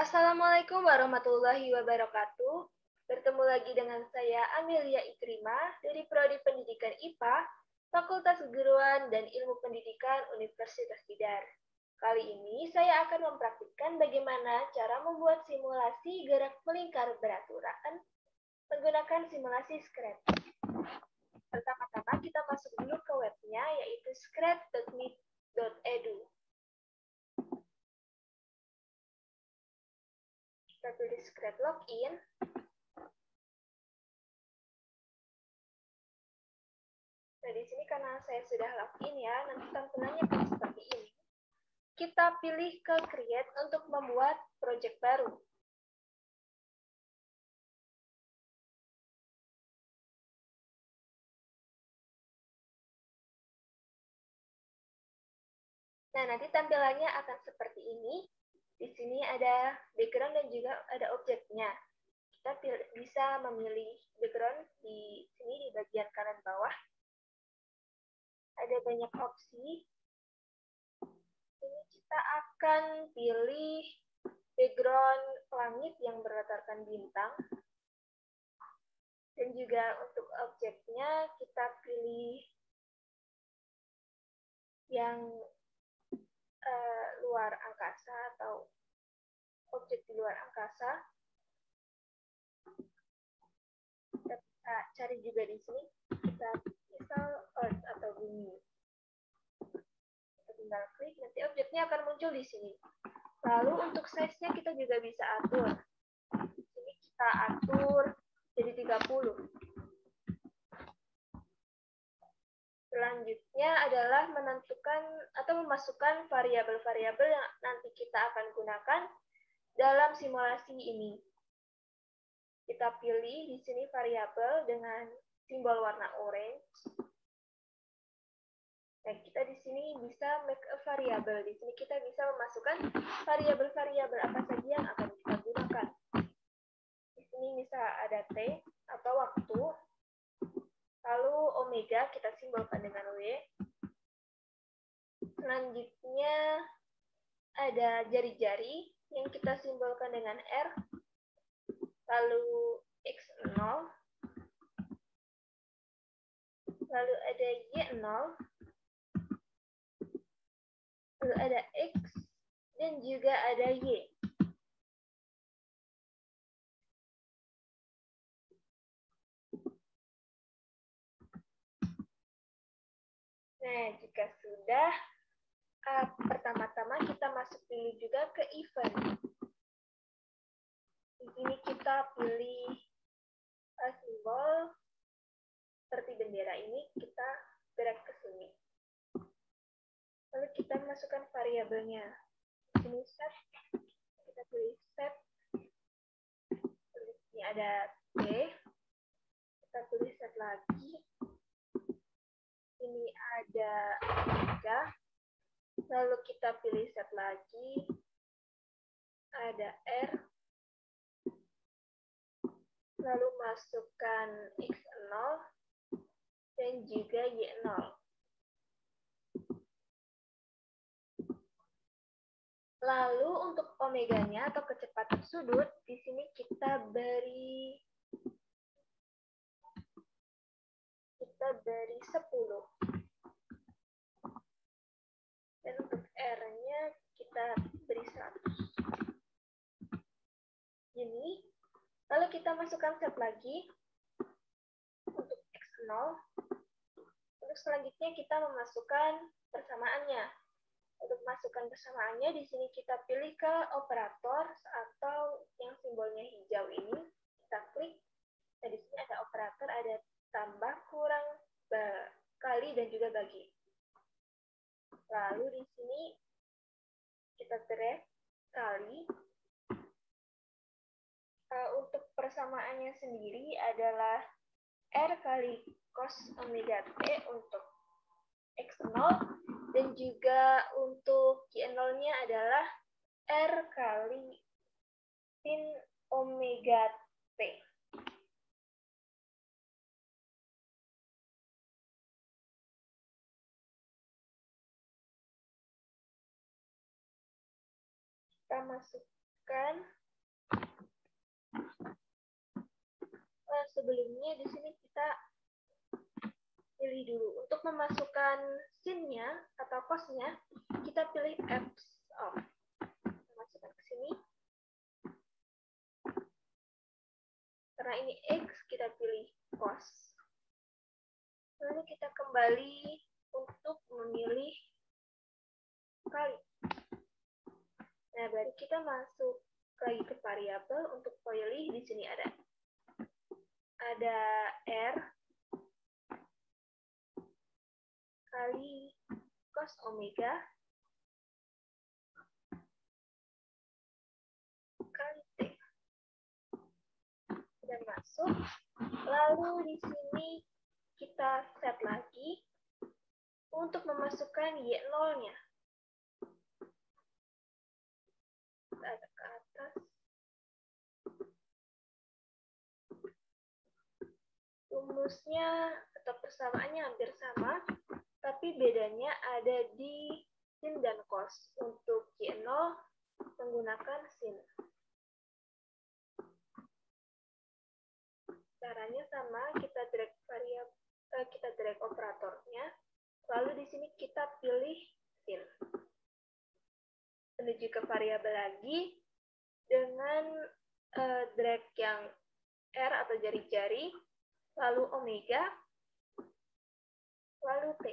Assalamualaikum warahmatullahi wabarakatuh. Bertemu lagi dengan saya Amelia Ikrimah dari Prodi Pendidikan IPA, Fakultas Keguruan dan Ilmu Pendidikan Universitas Tidar. Kali ini saya akan mempraktikkan bagaimana cara membuat simulasi gerak melingkar beraturan menggunakan simulasi Scratch. Pertama-tama kita masuk dulu ke webnya, yaitu scratch.mit.edu. Kita tulis Scratch login. Nah, di sini karena saya sudah login ya, nanti tampilannya akan seperti ini. Kita pilih ke Create untuk membuat project baru. Nah, nanti tampilannya akan seperti ini. Di sini ada background dan juga ada objeknya. Kita bisa memilih background di sini di bagian kanan bawah. Ada banyak opsi. Ini kita akan pilih background langit yang berlatarkan bintang. Dan juga untuk objeknya kita pilih yang luar angkasa atau objek di luar angkasa. Kita bisa cari juga di sini. Kita misal Earth atau bumi. Kita tinggal klik, nanti objeknya akan muncul di sini. Lalu untuk size-nya kita juga bisa atur. Di sini kita atur jadi 30. Selanjutnya adalah menentukan atau memasukkan variabel-variabel yang nanti kita akan gunakan dalam simulasi ini. Kita pilih di sini variabel dengan simbol warna orange. Nah, kita di sini bisa make a variable. Di sini kita bisa memasukkan variabel-variabel apa saja yang akan kita gunakan. Di sini bisa ada T atau waktu. Lalu omega kita simbolkan dengan W. Selanjutnya ada jari-jari yang kita simbolkan dengan R. Lalu X0. Lalu ada Y0. Lalu ada X dan juga ada Y. Nah, jika sudah, pertama-tama kita masuk pilih juga ke event. Di sini kita pilih simbol seperti bendera ini, kita drag ke sini. Lalu kita masukkan variabelnya. Di sini set, kita pilih set. Ini ada T, kita pilih set lagi. Ini ada omega. Lalu kita pilih set lagi. Ada R. Lalu masukkan X0 dan juga Y0. Lalu untuk omeganya atau kecepatan sudut, di sini kita beri 10. Dan untuk R-nya kita beri 100. Ini. Lalu kita masukkan set lagi untuk X0. Untuk selanjutnya kita memasukkan persamaannya. Untuk masukkan persamaannya, di sini kita pilih ke operator atau yang simbolnya hijau ini. Kita klik. Nah, di sini ada operator, ada tambah, kurang, kali, dan juga bagi. Lalu di sini kita drag kali. Untuk persamaannya sendiri adalah R kali cos omega T untuk X0, dan juga untuk Y0-nya adalah R kali sin omega T. Kita masuk masukkan. Sebelumnya di sini kita pilih dulu. Untuk memasukkan sin-nya atau cos-nya, kita pilih Apps Off. Masukkan ke sini. Karena ini X, kita pilih cos. Lalu kita kembali untuk memilih kali. Nah, baru kita masuk lagi ke variabel untuk pilih. Di sini ada R kali cos omega kali T. Sudah masuk. Lalu di sini kita set lagi untuk memasukkan Y0-nya. Ada ke atas. Rumusnya atau persamaannya hampir sama, tapi bedanya ada di sin dan cos. Untuk Y0 menggunakan sin. Caranya sama, kita drag variabel, kita drag operatornya, lalu di sini kita pilih sin. Menuju ke variabel lagi dengan drag yang R atau jari-jari, lalu omega, lalu T.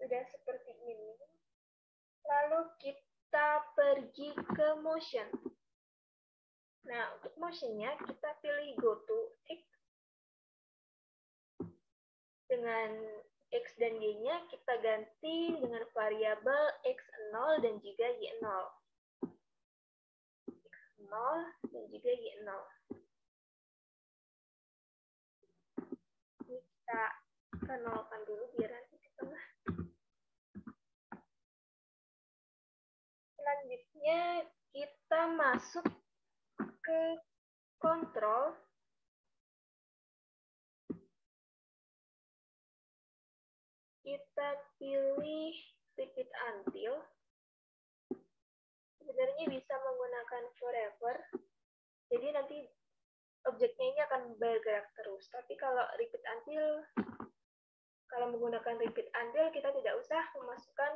Sudah seperti ini. Lalu kita pergi ke motion. Nah, untuk motionnya kita pilih go to X. Dengan X dan Y-nya kita ganti dengan variabel X0 dan juga Y0. X0 dan juga Y0. Ini kita nolkan dulu biar nanti di tengah. Selanjutnya kita masuk ke kontrol. Kita pilih repeat until. Sebenarnya bisa menggunakan forever. Jadi nanti objeknya ini akan bergerak terus. Tapi kalau repeat until, kalau menggunakan repeat until, kita tidak usah memasukkan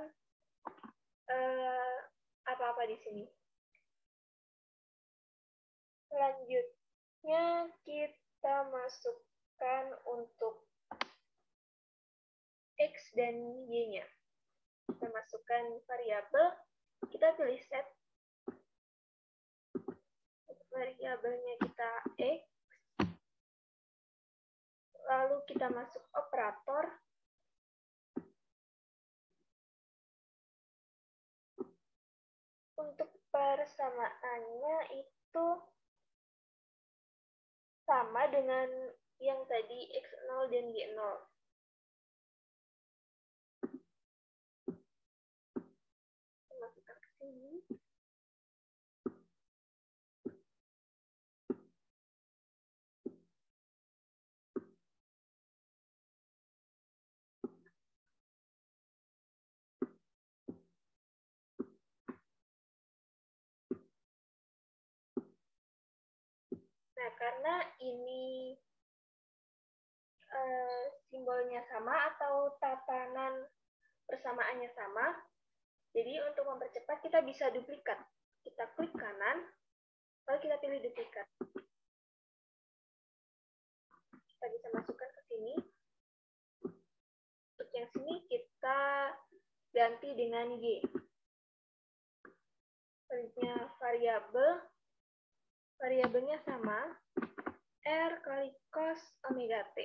apa-apa di sini. Selanjutnya kita masukkan untuk X dan Y-nya. Kita masukkan variabel, kita pilih set. Variabelnya kita X. Lalu kita masuk operator. Untuk persamaannya itu sama dengan yang tadi X0 dan Y0. Masukkan ke sini. Nah, karena ini simbolnya sama atau tatanan persamaannya sama, jadi untuk mempercepat kita bisa duplikat. Kita klik kanan, lalu kita pilih duplikat. Kita bisa masukkan ke sini. Untuk yang sini kita ganti dengan Y. Selanjutnya variabelnya sama, R kali cos omega T.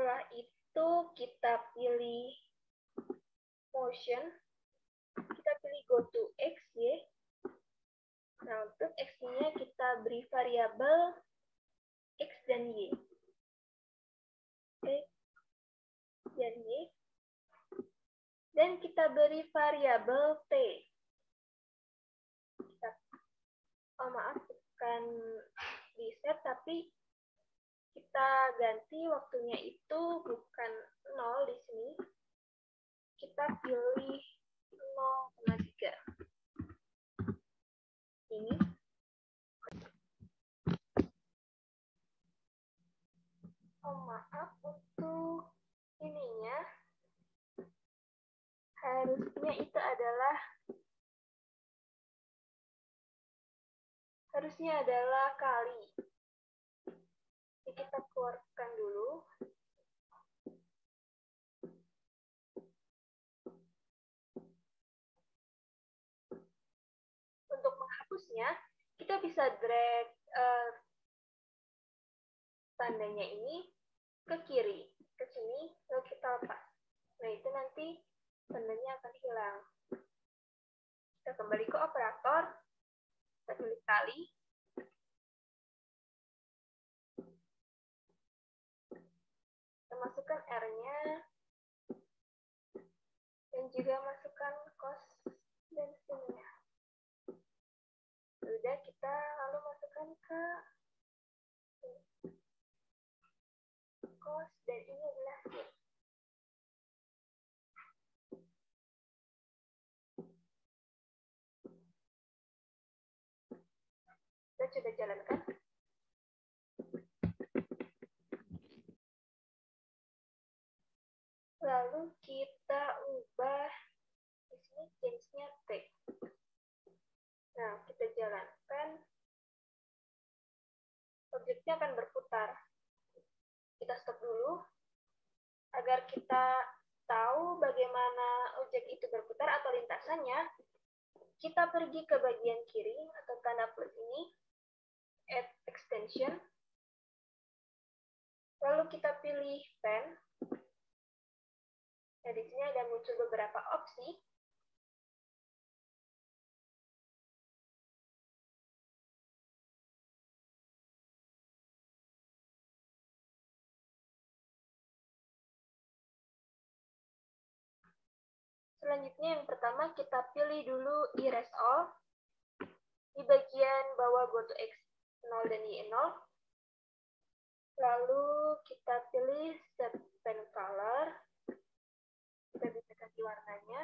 Setelah itu kita pilih motion, kita pilih go to X, Y. Nah, untuk X-nya kita beri variabel X dan Y. X dan Y. Dan kita beri variabel T. Maaf, bukan di set, tapi kita ganti waktunya itu bukan 0 di sini. Kita pilih 0,3. Ini. Maaf, untuk ininya harusnya itu adalah kali. Jadi kita keluarkan dulu. Untuk menghapusnya, kita bisa drag tandanya ini ke kiri, ke sini, lalu kita lepas. Nah, itu nanti tandanya akan hilang. Kita kembali ke operator, kita pilih kali. Kita masukkan R-nya, dan juga masukkan cos dan sin-nya. Sudah, kita lalu masukkan ke cos, dan ini adalah sin. Kita coba jalankan. Lalu kita ubah di sini change-nya T. Nah, kita jalankan. Objeknya akan berputar. Kita stop dulu agar kita tahu bagaimana objek itu berputar atau lintasannya. Kita pergi ke bagian kiri atau tanda plus ini, add extension. Lalu kita pilih pen. Nah, di sini ada muncul beberapa opsi. Selanjutnya yang pertama kita pilih dulu erase all. Di bagian bawah go to X 0 dan Y 0. Lalu kita pilih set pen color. Kita bisa ganti warnanya.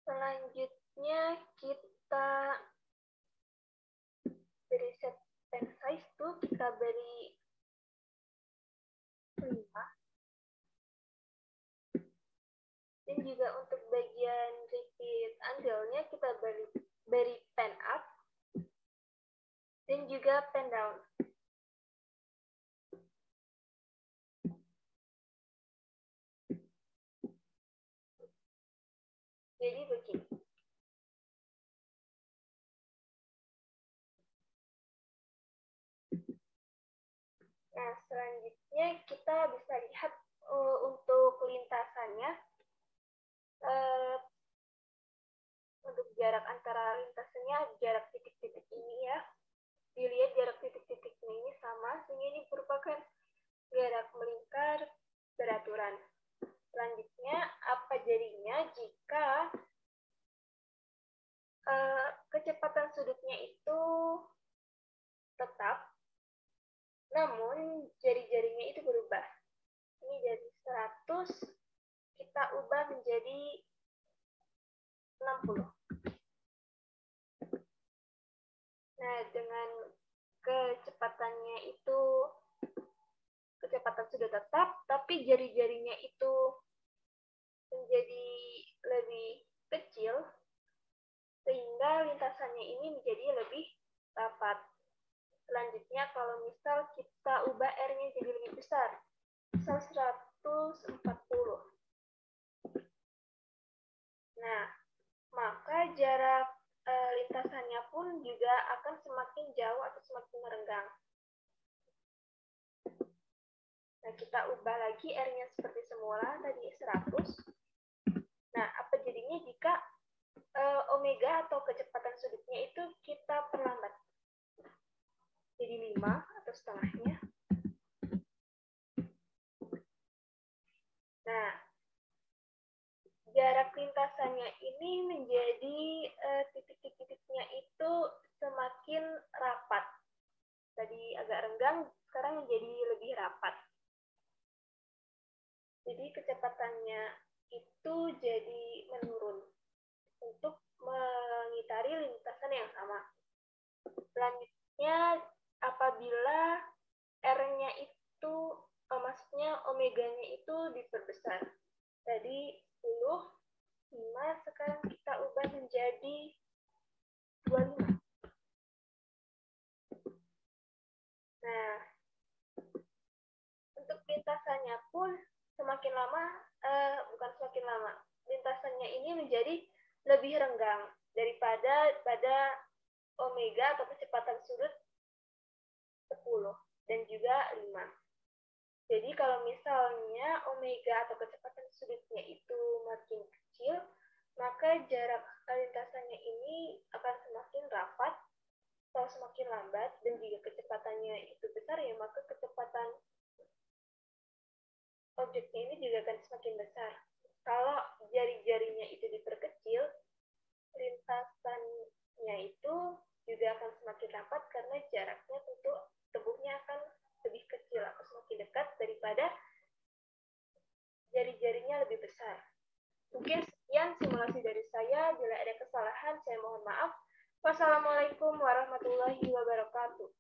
Selanjutnya kita beri set pen size tuh, kita beri 5. Dan juga untuk bagian repeat angle-nya kita beri pen up dan juga pen down. Jadi begini. Nah, selanjutnya kita bisa lihat untuk lintasannya. Untuk jarak antara lintasannya, jarak titik-titik ini ya. Dilihat jarak titik-titik ini sama, sehingga ini merupakan jarak melingkar beraturan. Selanjutnya, apa jadinya jika kecepatan sudutnya itu tetap, namun jari-jarinya itu berubah. Ini dari 100, kita ubah menjadi 60. Nah, dengan kecepatannya itu, kecepatan sudah tetap, tapi jari-jarinya itu menjadi lebih kecil, sehingga lintasannya ini menjadi lebih rapat. Selanjutnya, kalau misal kita ubah R-nya jadi lebih besar, misal 140. kita ubah lagi R-nya seperti semula, tadi 100. Nah, apa jadinya jika omega atau kecepatan sudutnya itu kita perlambat? Jadi 5 atau setengahnya. Nah, jarak lintasannya ini menjadi titik-titiknya itu semakin rapat. Tadi agak renggang, sekarang menjadi lebih rapat. Jadi kecepatannya itu jadi menurun untuk mengitari lintasan yang sama. Selanjutnya, apabila R-nya itu, maksudnya omeganya itu diperbesar. Tadi 10, 5, sekarang kita ubah menjadi 25. Nah, untuk lintasannya pun semakin lama, bukan semakin lama, lintasannya ini menjadi lebih renggang daripada pada omega atau kecepatan sudut 10 dan juga 5. Jadi kalau misalnya omega atau kecepatan sudutnya itu makin kecil, maka jarak lintasannya ini akan semakin rapat atau semakin lambat, dan jika kecepatannya itu besar ya maka kecepatan objeknya ini juga akan semakin besar. Kalau jari-jarinya itu diperkecil, lintasannya itu juga akan semakin rapat karena jaraknya tentu tubuhnya akan lebih kecil atau semakin dekat daripada jari-jarinya lebih besar. Mungkin sekian simulasi dari saya. Bila ada kesalahan, saya mohon maaf. Wassalamualaikum warahmatullahi wabarakatuh.